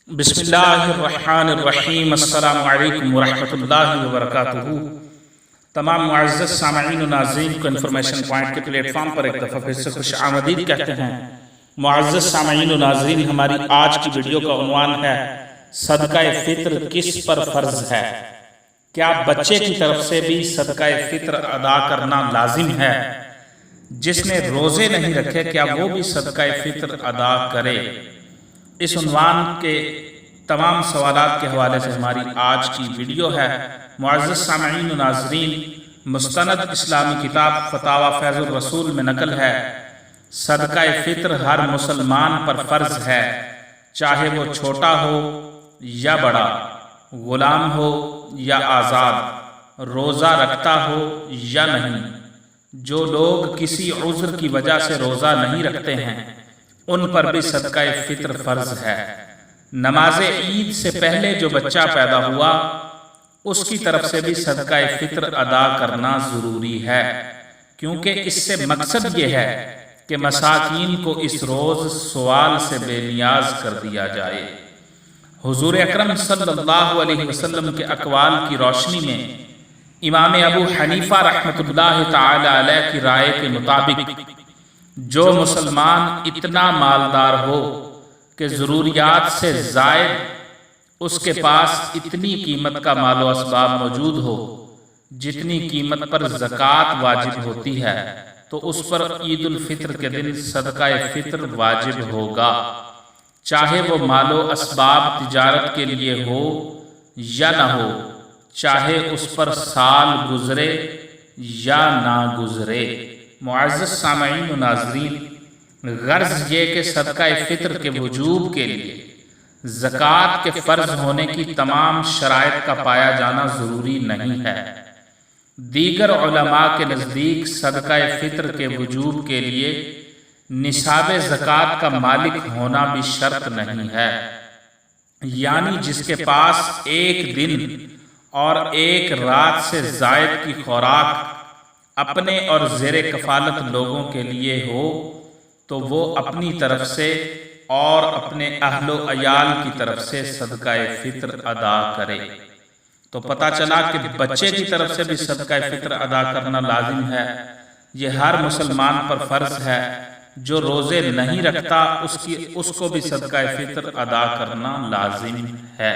بسم اللہ الرحمن الرحیم۔ السلام علیکم ورحمۃ اللہ وبرکاتہ۔ تمام معزز سامعین و ناظرین کو انفارمیشن پوائنٹ کے پلیٹ فارم پر ایک دفعہ پھر سے خوش آمدید کہتے ہیں۔ معزز سامعین و ناظرین، ہماری آج کی ویڈیو کا عنوان ہے صدقہ فطر کس پر فرض ہے؟ کیا بچے کی طرف سے بھی صدقہ فطر ادا کرنا لازم ہے؟ جس نے روزے نہیں رکھے کیا وہ بھی صدقہ فطر ادا کرے؟ اس عنوان کے تمام سوالات کے حوالے سے ہماری آج کی ویڈیو ہے۔ معزز سامعین و ناظرین، مستند اسلامی کتاب فتاوی فیض الرسول میں نقل ہے، صدقہ فطر ہر مسلمان پر فرض ہے، چاہے وہ چھوٹا ہو یا بڑا، غلام ہو یا آزاد، روزہ رکھتا ہو یا نہیں۔ جو لوگ کسی عذر کی وجہ سے روزہ نہیں رکھتے ہیں ان پر بھی صدقہ فطر فرض ہے۔ نماز عید سے پہلے جو بچہ پیدا ہوا اس کی طرف سے بھی صدقہ فطر ادا کرنا ضروری ہے، کیونکہ اس سے مقصد یہ ہے کہ مساکین کو اس روز سوال سے بے نیاز کر دیا جائے۔ حضور اکرم صلی اللہ علیہ وسلم کے اقوال کی روشنی میں امام ابو حنیفہ رحمۃ اللہ تعالی علیہ کی رائے کے مطابق جو مسلمان اتنا مالدار ہو کہ ضروریات سے زائد اس کے پاس اتنی قیمت کا مال و اسباب موجود ہو جتنی قیمت پر زکوٰۃ واجب ہوتی ہے، تو اس پر عید الفطر کے دن صدقہ فطر واجب ہوگا، چاہے وہ مال و اسباب تجارت کے لیے ہو یا نہ ہو، چاہے اس پر سال گزرے یا نہ گزرے۔ معزز سامعین و ناظرین، غرض یہ کہ صدقہ فطر کے وجوب کے لیے زکوٰۃ کے فرض ہونے کی تمام شرائط کا پایا جانا ضروری نہیں ہے۔ دیگر علماء کے نزدیک صدقہ فطر کے وجوب کے لیے نصاب زکوٰۃ کا مالک ہونا بھی شرط نہیں ہے، یعنی جس کے پاس ایک دن اور ایک رات سے زائد کی خوراک اپنے اور زیر کفالت لوگوں کے لیے ہو تو وہ اپنی طرف سے اور اپنے اہل و عیال کی طرف سے صدقہ فطر ادا کرے۔ تو پتہ چلا کہ بچے کی طرف سے بھی صدقہ فطر ادا کرنا لازم ہے، یہ ہر مسلمان پر فرض ہے۔ جو روزے نہیں رکھتا اس کو بھی صدقہ فطر ادا کرنا لازم ہے۔